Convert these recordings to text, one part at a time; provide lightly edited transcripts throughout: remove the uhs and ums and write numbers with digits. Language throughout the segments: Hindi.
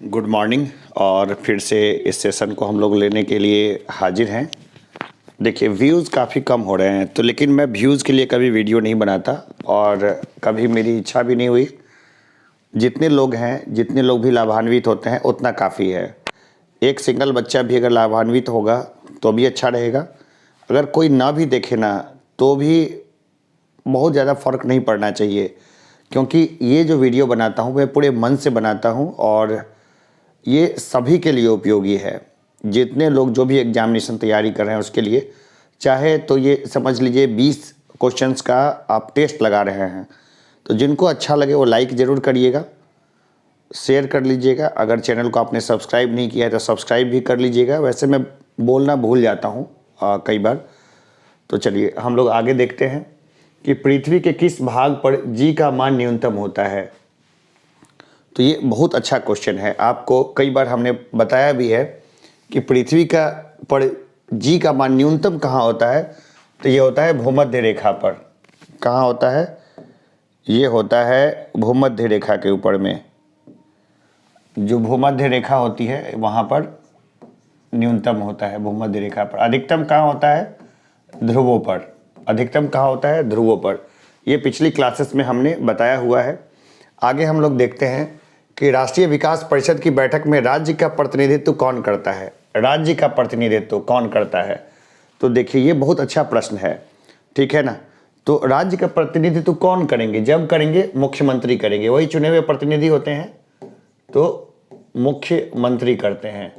Good morning. और फिर से इस सेशन को हम लोग लेने के लिए हाजिर हैं। देखिए व्यूज़ काफ़ी कम हो रहे हैं, तो लेकिन मैं व्यूज़ के लिए कभी वीडियो नहीं बनाता और कभी मेरी इच्छा भी नहीं हुई। जितने लोग हैं, जितने लोग भी लाभान्वित होते हैं उतना काफ़ी है। एक सिंगल बच्चा भी अगर लाभान्वित होगा तो भी अच्छा रहेगा। अगर कोई ना भी देखे ना तो भी बहुत ज़्यादा फ़र्क नहीं पड़ना चाहिए, क्योंकि ये जो वीडियो बनाता हूँ मैं पूरे मन से बनाता हूँ और ये सभी के लिए उपयोगी है। जितने लोग जो भी एग्जामिनेशन तैयारी कर रहे हैं उसके लिए, चाहे तो ये समझ लीजिए 20 क्वेश्चंस का आप टेस्ट लगा रहे हैं। तो जिनको अच्छा लगे वो लाइक ज़रूर करिएगा, शेयर कर लीजिएगा। अगर चैनल को आपने सब्सक्राइब नहीं किया है तो सब्सक्राइब भी कर लीजिएगा। वैसे मैं बोलना भूल जाता हूँ कई बार। तो चलिए हम लोग आगे देखते हैं कि पृथ्वी के किस भाग पर जी का मान न्यूनतम होता है। तो ये बहुत अच्छा क्वेश्चन है। आपको कई बार हमने बताया भी है कि पृथ्वी का पर जी का मान न्यूनतम कहाँ होता है। तो ये होता है भूमध्य रेखा पर। कहाँ होता है? ये होता है भूमध्य रेखा के ऊपर में। जो भूमध्य रेखा होती है वहाँ पर न्यूनतम होता है भूमध्य रेखा पर। अधिकतम कहाँ होता है? ध्रुवों पर। अधिकतम कहाँ होता है? ध्रुवों पर। ये पिछली क्लासेस में हमने बताया हुआ है। आगे हम लोग देखते हैं कि राष्ट्रीय विकास परिषद की बैठक में राज्य का प्रतिनिधित्व कौन करता है। राज्य का प्रतिनिधित्व कौन करता है? तो देखिए ये बहुत अच्छा प्रश्न है, ठीक है ना। तो राज्य का प्रतिनिधित्व कौन करेंगे? जब करेंगे मुख्यमंत्री करेंगे, वही चुने हुए प्रतिनिधि होते हैं, तो मुख्यमंत्री करते हैं।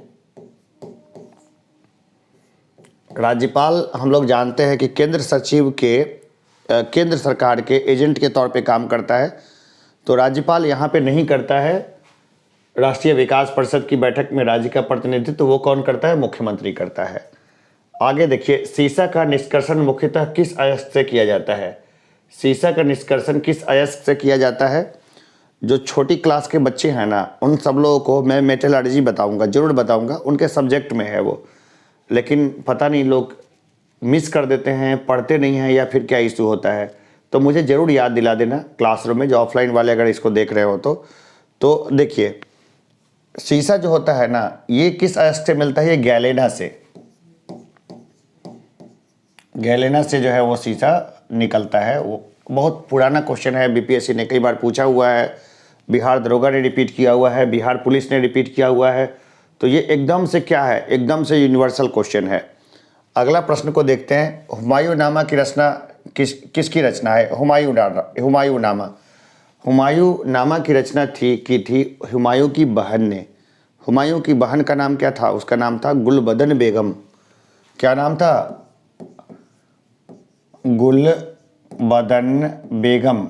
राज्यपाल हम लोग जानते हैं कि केंद्र सचिव के केंद्र सरकार के एजेंट के तौर पे काम करता है। तो राज्यपाल यहाँ पे नहीं करता है। राष्ट्रीय विकास परिषद की बैठक में राज्य का प्रतिनिधित्व तो वो कौन करता है? मुख्यमंत्री करता है। आगे देखिए, सीसा का निष्कर्षण मुख्यतः किस अयस्क से किया जाता है? सीसा का निष्कर्षण किस अयस्क से किया जाता है? जो छोटी क्लास के बच्चे हैं ना, उन सब लोगों को मैं मेटलर्जी बताऊंगा, जरूर बताऊंगा, उनके सब्जेक्ट में है वो। लेकिन पता नहीं लोग मिस कर देते हैं, पढ़ते नहीं हैं, या फिर क्या इशू होता है। तो मुझे ज़रूर याद दिला देना क्लासरूम में, जो ऑफलाइन वाले अगर इसको देख रहे हो तो देखिए सीसा जो होता है ना, ये किस अयस्क से मिलता है? ये गैलेना से। गैलेना से जो है वो सीसा निकलता है। वो बहुत पुराना क्वेश्चन है, बीपीएससी ने कई बार पूछा हुआ है, बिहार दरोगा ने रिपीट किया हुआ है, बिहार पुलिस ने रिपीट किया हुआ है। तो ये एकदम से क्या है? एकदम से यूनिवर्सल क्वेश्चन है। अगला प्रश्न को देखते हैं। हुमायूंनामा की रचना किसकी रचना है? हुमायूंनामा। हुमायूंनामा की रचना की थी हुमायूं की बहन ने। हुमायूं की बहन का नाम क्या था? उसका नाम था गुलबदन बेगम। क्या नाम था? गुलबदन बेगम।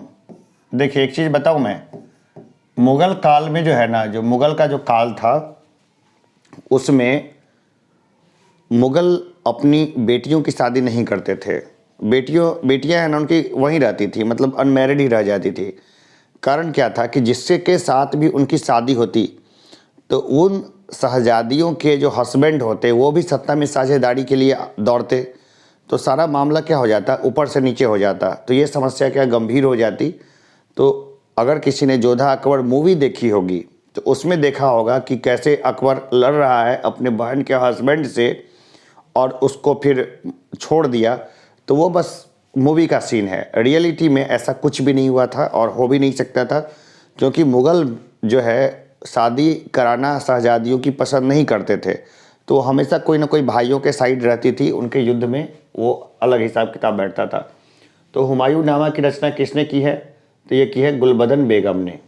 देखिए एक चीज़ बताऊं मैं, मुगल काल में जो है ना, जो मुगल का जो काल था उसमें मुगल अपनी बेटियों की शादी नहीं करते थे। बेटियां हैं ना उनकी वहीं रहती थी, मतलब अनमैरिड ही रह जाती थी। कारण क्या था कि जिससे के साथ भी उनकी शादी होती तो उन शहजादियों के जो हस्बैंड होते वो भी सत्ता में साझेदारी के लिए दौड़ते। तो सारा मामला क्या हो जाता? ऊपर से नीचे हो जाता। तो ये समस्या क्या गंभीर हो जाती। तो अगर किसी ने जोधा अकबर मूवी देखी होगी तो उसमें देखा होगा कि कैसे अकबर लड़ रहा है अपने बहन के हस्बैंड से और उसको फिर छोड़ दिया। तो वो बस मूवी का सीन है। रियलिटी में ऐसा कुछ भी नहीं हुआ था और हो भी नहीं सकता था, क्योंकि मुगल जो है शादी कराना शहजादियों की पसंद नहीं करते थे। तो हमेशा कोई ना कोई भाइयों के साइड रहती थी, उनके युद्ध में वो अलग हिसाब किताब बैठता था। तो हुमायूंनामा की रचना किसने की है? तो ये की है गुलबदन बेगम ने।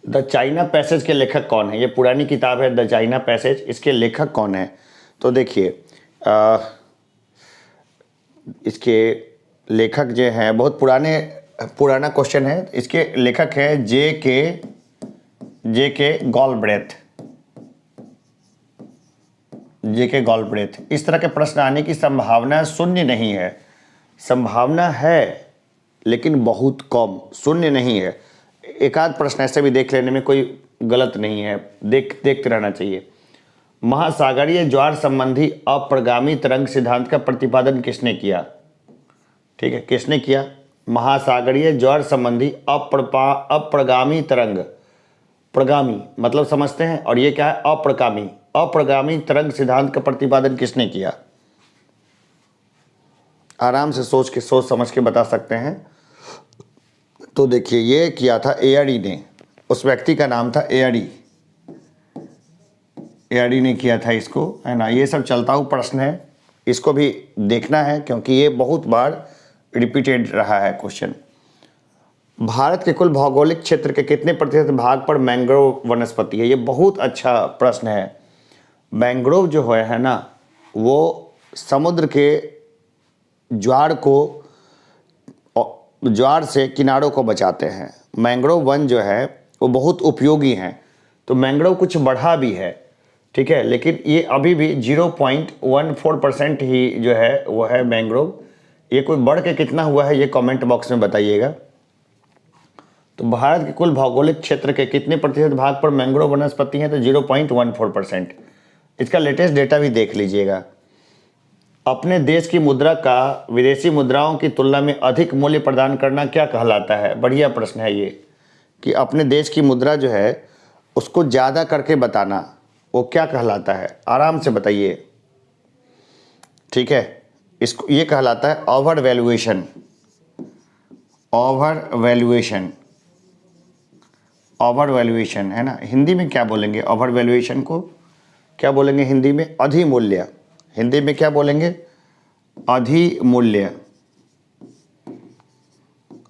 द चाइना पैसेज के लेखक कौन है? ये पुरानी किताब है द चाइना पैसेज। इसके लेखक कौन है? तो देखिए इसके लेखक जो हैं बहुत पुराना क्वेश्चन है। इसके लेखक है जे के गॉलब्रेथ। जेके गॉलब्रेथ। इस तरह के प्रश्न आने की संभावना शून्य नहीं है। संभावना है लेकिन बहुत कम, शून्य नहीं है। एक आध प्रश्न ऐसे भी देख लेने में कोई गलत नहीं है, देखते रहना चाहिए। महासागरीय ज्वार संबंधी अप्रगामी तरंग सिद्धांत का प्रतिपादन किसने किया? ठीक है, किसने किया? महासागरीय ज्वार संबंधी अप्रगामी तरंग प्रगामी मतलब समझते हैं, और ये क्या है, अप्रगामी। अप्रगामी तरंग सिद्धांत का प्रतिपादन किसने किया? आराम से सोच समझ के बता सकते हैं। तो देखिए, ये किया था एआरडी ने, उस व्यक्ति का नाम था एआरडी। एआरडी ने किया था इसको, है ना। ये सब चलता हुआ प्रश्न है, इसको भी देखना है क्योंकि ये बहुत बार रिपीटेड रहा है क्वेश्चन। भारत के कुल भौगोलिक क्षेत्र के कितने प्रतिशत भाग पर मैंग्रोव वनस्पति है? ये बहुत अच्छा प्रश्न है। मैंग्रोव जो है ना, वो समुद्र के ज्वार से किनारों को बचाते हैं। मैंग्रोव वन जो है वो बहुत उपयोगी हैं। तो मैंग्रोव कुछ बढ़ा भी है, ठीक है, लेकिन ये अभी भी 0.14% ही जो है वो है मैंग्रोव। ये कोई बढ़ के कितना हुआ है, ये कमेंट बॉक्स में बताइएगा। तो भारत के कुल भौगोलिक क्षेत्र के कितने प्रतिशत भाग पर मैंग्रोव वनस्पति हैं? तो 0.14%। इसका लेटेस्ट डेटा भी देख लीजिएगा। अपने देश की मुद्रा का विदेशी मुद्राओं की तुलना में अधिक मूल्य प्रदान करना क्या कहलाता है? बढ़िया प्रश्न है ये, कि अपने देश की मुद्रा जो है उसको ज़्यादा करके बताना, वो क्या कहलाता है? आराम से बताइए, ठीक है। इसको ये कहलाता है over valuation. Over valuation, over valuation, है ना। हिंदी में क्या बोलेंगे ओवर वैल्यूएशन को? क्या बोलेंगे हिंदी में? अधिमूल्य। हिंदी में क्या बोलेंगे? अधिमूल्य।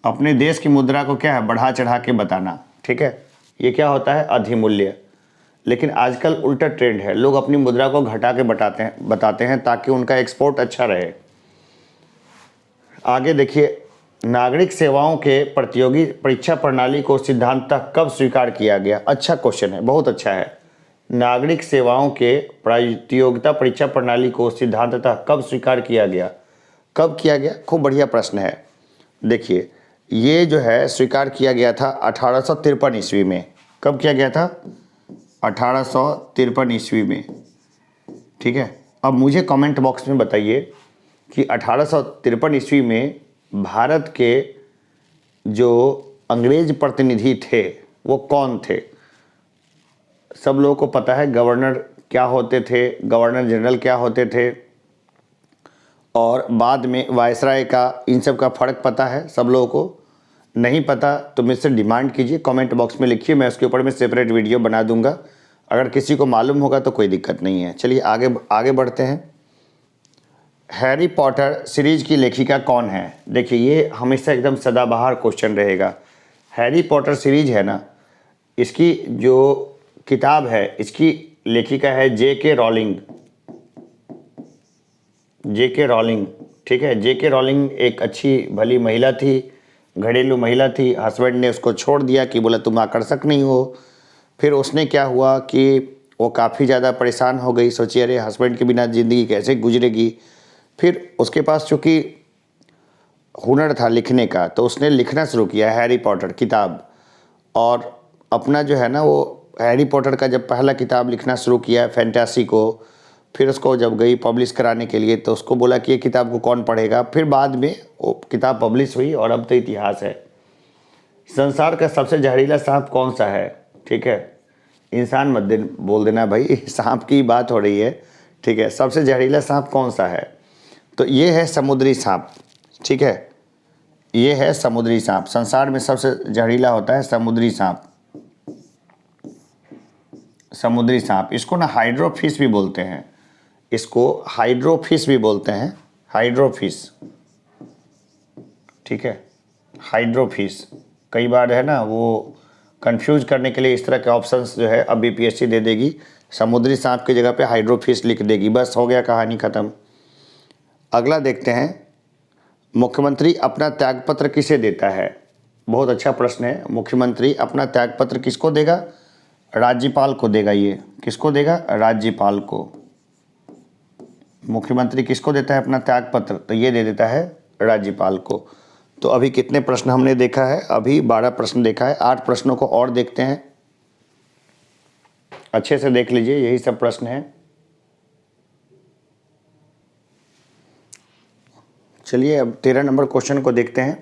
अपने देश की मुद्रा को क्या है, बढ़ा चढ़ा के बताना, ठीक है। ये क्या होता है? अधिमूल्य। लेकिन आजकल उल्टा ट्रेंड है, लोग अपनी मुद्रा को घटा के बताते हैं ताकि उनका एक्सपोर्ट अच्छा रहे। आगे देखिए, नागरिक सेवाओं के प्रतियोगी परीक्षा प्रणाली को सिद्धांततः कब स्वीकार किया गया? अच्छा क्वेश्चन है, बहुत अच्छा है। नागरिक सेवाओं के प्रतियोगिता परीक्षा प्रणाली को सिद्धांततः कब स्वीकार किया गया? कब किया गया? खूब बढ़िया प्रश्न है। देखिए, ये जो है स्वीकार किया गया था 1853 ईस्वी में। कब किया गया था? 1853 ईस्वी में, ठीक है। अब मुझे कमेंट बॉक्स में बताइए कि 1853 ईस्वी में भारत के जो अंग्रेज प्रतिनिधि थे वो कौन थे? सब लोगों को पता है गवर्नर क्या होते थे, गवर्नर जनरल क्या होते थे, और बाद में वायसराय का, इन सब का फ़र्क पता है सब लोगों को? नहीं पता तो मुझसे डिमांड कीजिए, कमेंट बॉक्स में लिखिए, मैं उसके ऊपर में सेपरेट वीडियो बना दूंगा। अगर किसी को मालूम होगा तो कोई दिक्कत नहीं है। चलिए आगे बढ़ते हैं। हैरी पॉटर सीरीज की लेखिका कौन है? देखिए, ये हमेशा एकदम सदाबहार क्वेश्चन रहेगा। हैरी पॉटर सीरीज है ना, इसकी जो किताब है इसकी लेखिका है J.K. रॉलिंग। J.K. रॉलिंग, ठीक है। J.K. रॉलिंग एक अच्छी भली महिला थी, घरेलू महिला थी। हस्बैंड ने उसको छोड़ दिया कि बोला तुम आकर्षक नहीं हो। फिर उसने क्या हुआ कि वो काफ़ी ज़्यादा परेशान हो गई, सोचिए अरे हस्बैंड के बिना ज़िंदगी कैसे गुजरेगी। फिर उसके पास चूँकि हुनर था लिखने का, तो उसने लिखना शुरू किया हैरी पॉटर किताब। और अपना जो है ना, वो हैरी पॉटर का जब पहला किताब लिखना शुरू किया फैंटेसी को, फिर उसको जब गई पब्लिश कराने के लिए तो उसको बोला कि ये किताब को कौन पढ़ेगा। फिर बाद में वो किताब पब्लिश हुई और अब तो इतिहास है। संसार का सबसे जहरीला सांप कौन सा है? ठीक है, इंसान मत बोल देना भाई, सांप की बात हो रही है, ठीक है। सबसे जहरीला सांप कौन सा है? तो ये है समुद्री सांप, ठीक है। ये है समुद्री सांप। संसार में सबसे जहरीला होता है समुद्री सांप। समुद्री सांप, इसको ना हाइड्रोफिश भी बोलते हैं, इसको हाइड्रोफिश भी बोलते हैं, हाइड्रोफिश, ठीक है। हाइड्रोफिश कई बार है ना, वो कंफ्यूज करने के लिए इस तरह के ऑप्शंस जो है अब बीपीएससी दे देगी, समुद्री सांप की जगह पे हाइड्रोफिश लिख देगी, बस हो गया, कहानी ख़त्म। अगला देखते हैं, मुख्यमंत्री अपना त्यागपत्र किसे देता है? बहुत अच्छा प्रश्न है। मुख्यमंत्री अपना त्यागपत्र किसको देगा? राज्यपाल को देगा। ये किसको देगा? राज्यपाल को। मुख्यमंत्री किसको देता है अपना त्यागपत्र? तो ये दे देता है राज्यपाल को। तो अभी कितने प्रश्न हमने देखा है? अभी 12 प्रश्न देखा है। 8 प्रश्नों को और देखते हैं, अच्छे से देख लीजिए, यही सब प्रश्न हैं। चलिए अब 13 नंबर क्वेश्चन को देखते हैं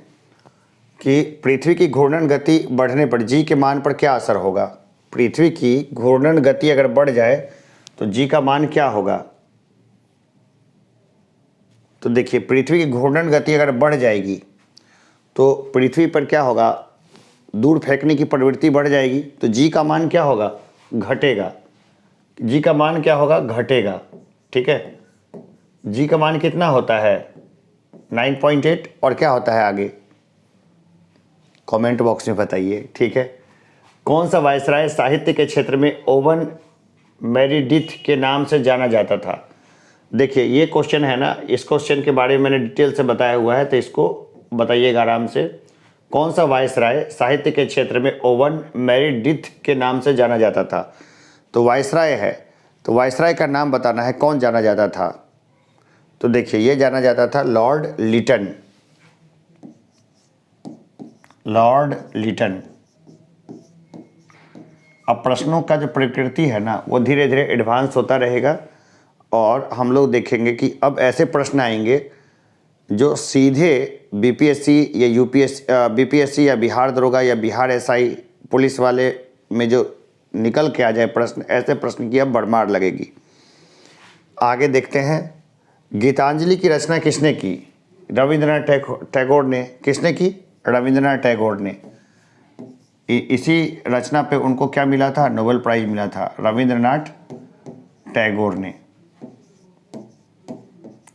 कि पृथ्वी की घूर्णन गति बढ़ने पर जी के मान पर क्या असर होगा? पृथ्वी की घूर्णन गति अगर बढ़ जाए तो जी का मान क्या होगा? तो देखिए, पृथ्वी की घूर्णन गति अगर बढ़ जाएगी तो पृथ्वी पर क्या होगा? दूर फेंकने की प्रवृत्ति बढ़ जाएगी, तो जी का मान क्या होगा? घटेगा। जी का मान क्या होगा? घटेगा। ठीक है, जी का मान कितना होता है? 9.8। और क्या होता है आगे? कमेंट बॉक्स में बताइए। ठीक है, कौन सा वायसराय साहित्य के क्षेत्र में ओवन मेरिडिथ के नाम से जाना जाता था? देखिए, ये क्वेश्चन है ना, इस क्वेश्चन के बारे में मैंने डिटेल से बताया हुआ है, तो इसको बताइएगा आराम से। कौन सा वायसराय साहित्य के क्षेत्र में ओवन मेरिडिथ के नाम से जाना जाता था? तो वायसराय है, तो वायसराय का नाम बताना है, कौन जाना जाता था? तो देखिए, ये जाना जाता था लॉर्ड लिटन। लॉर्ड लिटन। अब प्रश्नों का जो प्रकृति है ना, वो धीरे धीरे एडवांस होता रहेगा और हम लोग देखेंगे कि अब ऐसे प्रश्न आएंगे जो सीधे बीपीएससी या बीपीएससी या बिहार दरोगा या बिहार एसआई पुलिस वाले में जो निकल के आ जाए प्रश्न, ऐसे प्रश्न की अब भरमार लगेगी। आगे देखते हैं, गीतांजलि की रचना किसने की? रविंद्रनाथ टैगोर ने। किसने की? रविंद्रनाथ टैगोर ने। इसी रचना पे उनको क्या मिला था? नोबेल प्राइज मिला था, रविंद्रनाथ टैगोर ने।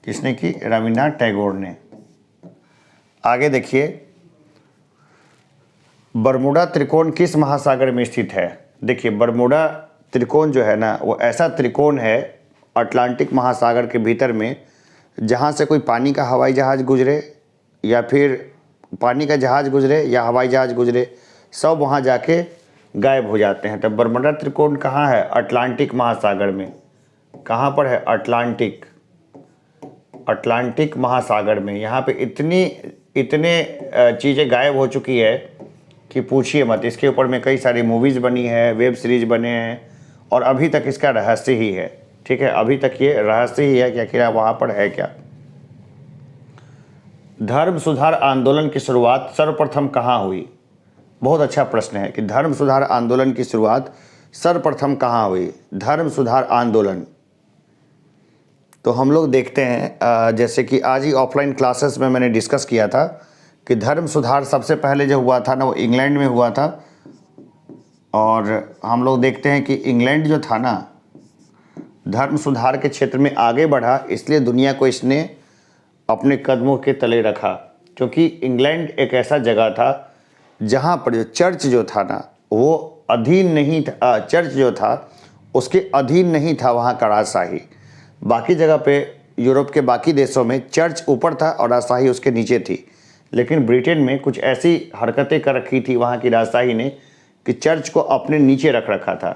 किसने की? रविंद्रनाथ टैगोर ने। आगे देखिए, बरमूडा त्रिकोण किस महासागर में स्थित है? देखिए, बरमूडा त्रिकोण जो है ना, वो ऐसा त्रिकोण है अटलांटिक महासागर के भीतर में, जहाँ से कोई पानी का हवाई जहाज़ गुजरे या फिर पानी का जहाज़ गुजरे या हवाई जहाज़ गुजरे, सब वहाँ जाके गायब हो जाते हैं। तो बरमूडा त्रिकोण कहाँ है? अटलांटिक महासागर में। कहाँ पर है? अटलांटिक महासागर में। यहाँ पे इतने चीज़ें गायब हो चुकी है कि पूछिए मत। इसके ऊपर में कई सारी मूवीज़ बनी है, वेब सीरीज बने हैं, और अभी तक इसका रहस्य ही है। ठीक है, अभी तक ये रहस्य ही है कि आखिर वहाँ पर है क्या। धर्म सुधार आंदोलन की शुरुआत सर्वप्रथम कहाँ हुई? बहुत अच्छा प्रश्न है कि धर्म सुधार आंदोलन की शुरुआत सर्वप्रथम कहाँ हुई? धर्म सुधार आंदोलन तो हम लोग देखते हैं, जैसे कि आज ही ऑफलाइन क्लासेस में मैंने डिस्कस किया था कि धर्म सुधार सबसे पहले जो हुआ था ना, वो इंग्लैंड में हुआ था। और हम लोग देखते हैं कि इंग्लैंड जो था ना, धर्म सुधार के क्षेत्र में आगे बढ़ा, इसलिए दुनिया को इसने अपने कदमों के तले रखा। क्योंकि इंग्लैंड एक ऐसा जगह था जहाँ पर जो चर्च जो था ना, वो अधीन नहीं था, चर्च जो था उसके अधीन नहीं था वहाँ का राजशाही। बाकी जगह पे यूरोप के बाकी देशों में चर्च ऊपर था और राजशाही उसके नीचे थी, लेकिन ब्रिटेन में कुछ ऐसी हरकतें कर रखी थी वहाँ की राजशाही ने कि चर्च को अपने नीचे रख रखा था।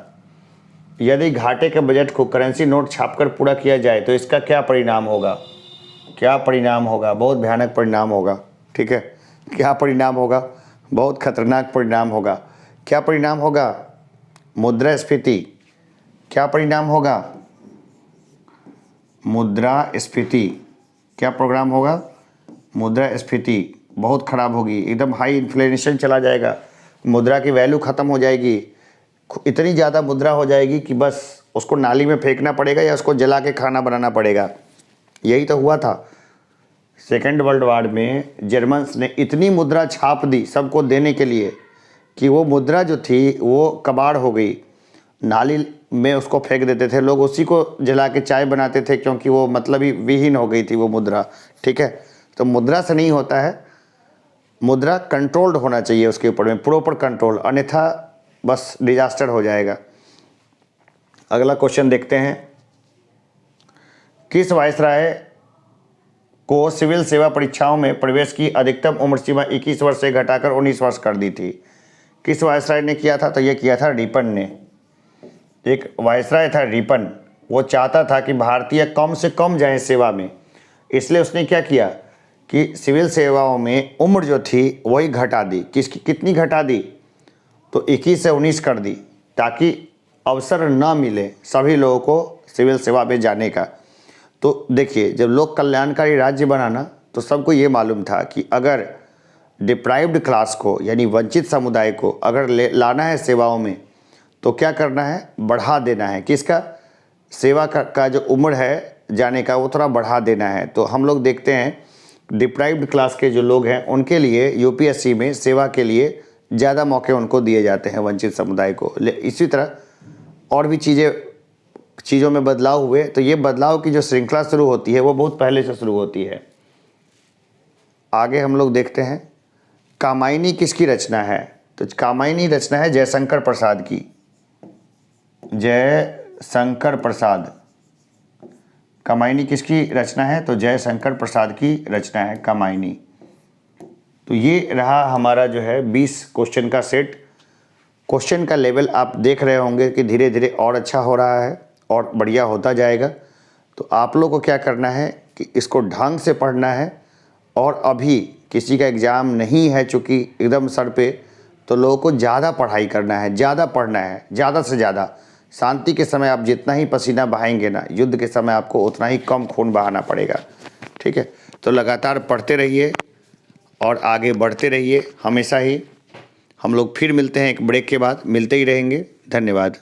यदि घाटे के बजट को करेंसी नोट छापकर पूरा किया जाए तो इसका क्या परिणाम होगा? क्या परिणाम होगा? बहुत भयानक परिणाम होगा। ठीक है, क्या परिणाम होगा? बहुत खतरनाक परिणाम होगा। क्या परिणाम होगा? मुद्रास्फीति। क्या परिणाम होगा? मुद्रास्फीति। क्या प्रोग्राम होगा? मुद्रास्फीति बहुत ख़राब होगी, एकदम हाई इन्फ्लेशन चला जाएगा, मुद्रा की वैल्यू ख़त्म हो जाएगी। इतनी ज़्यादा मुद्रा हो जाएगी कि बस उसको नाली में फेंकना पड़ेगा या उसको जला के खाना बनाना पड़ेगा। यही तो हुआ था। सेकेंड वर्ल्ड वार में जर्मन्स ने इतनी मुद्रा छाप दी सबको देने के लिए कि वो मुद्रा जो थी वो कबाड़ हो गई। नाली में उसको फेंक देते थे लोग, उसी को जला के चाय बनाते थे, क्योंकि वो मतलब ही विहीन हो गई थी वो मुद्रा। ठीक है, तो मुद्रा से नहीं होता है, मुद्रा कंट्रोल्ड होना चाहिए उसके ऊपर में, प्रॉपर कंट्रोल, अन्यथा बस डिजास्टर हो जाएगा। अगला क्वेश्चन देखते हैं, किस वायसराय को सिविल सेवा परीक्षाओं में प्रवेश की अधिकतम उम्र सीमा 21 वर्ष से घटाकर 19 वर्ष कर दी थी? किस वायसराय ने किया था? तो ये किया था रिपन ने। एक वायसराय था रिपन, वो चाहता था कि भारतीय कम से कम जाएं सेवा में, इसलिए उसने क्या किया कि सिविल सेवाओं में उम्र जो थी वही घटा दी। कितनी घटा दी? तो 21 से 19 कर दी, ताकि अवसर न मिले सभी लोगों को सिविल सेवा में जाने का। तो देखिए, जब लोक कल्याणकारी राज्य बनाना तो सबको ये मालूम था कि अगर डिप्राइव्ड क्लास को यानी वंचित समुदाय को अगर लाना है सेवाओं में, तो क्या करना है, बढ़ा देना है। किसका? सेवा का जो उम्र है जाने का वो थोड़ा बढ़ा देना है। तो हम लोग देखते हैं डिप्राइव्ड क्लास के जो लोग हैं उनके लिए यूपीएससी में सेवा के लिए ज़्यादा मौके उनको दिए जाते हैं, वंचित समुदाय को। इसी तरह और भी चीज़ों में बदलाव हुए। तो ये बदलाव की जो श्रृंखला शुरू होती है वो बहुत पहले से शुरू होती है। आगे हम लोग देखते हैं कामायनी किसकी रचना है। तो कामायनी रचना है जयशंकर प्रसाद की। जयशंकर प्रसाद, कामायनी किसकी रचना है? तो जयशंकर प्रसाद की रचना है कामायनी। तो ये रहा हमारा जो है 20 क्वेश्चन का सेट। क्वेश्चन का लेवल आप देख रहे होंगे कि धीरे धीरे और अच्छा हो रहा है और बढ़िया होता जाएगा। तो आप लोग को क्या करना है कि इसको ढंग से पढ़ना है। और अभी किसी का एग्ज़ाम नहीं है चूँकि एकदम सर पे, तो लोगों को ज़्यादा पढ़ाई करना है, ज़्यादा पढ़ना है, ज़्यादा से ज़्यादा। शांति के समय आप जितना ही पसीना बहाएंगे ना, युद्ध के समय आपको उतना ही कम खून बहाना पड़ेगा। ठीक है, तो लगातार पढ़ते रहिए और आगे बढ़ते रहिए हमेशा ही। हम लोग फिर मिलते हैं एक ब्रेक के बाद, मिलते ही रहेंगे। धन्यवाद।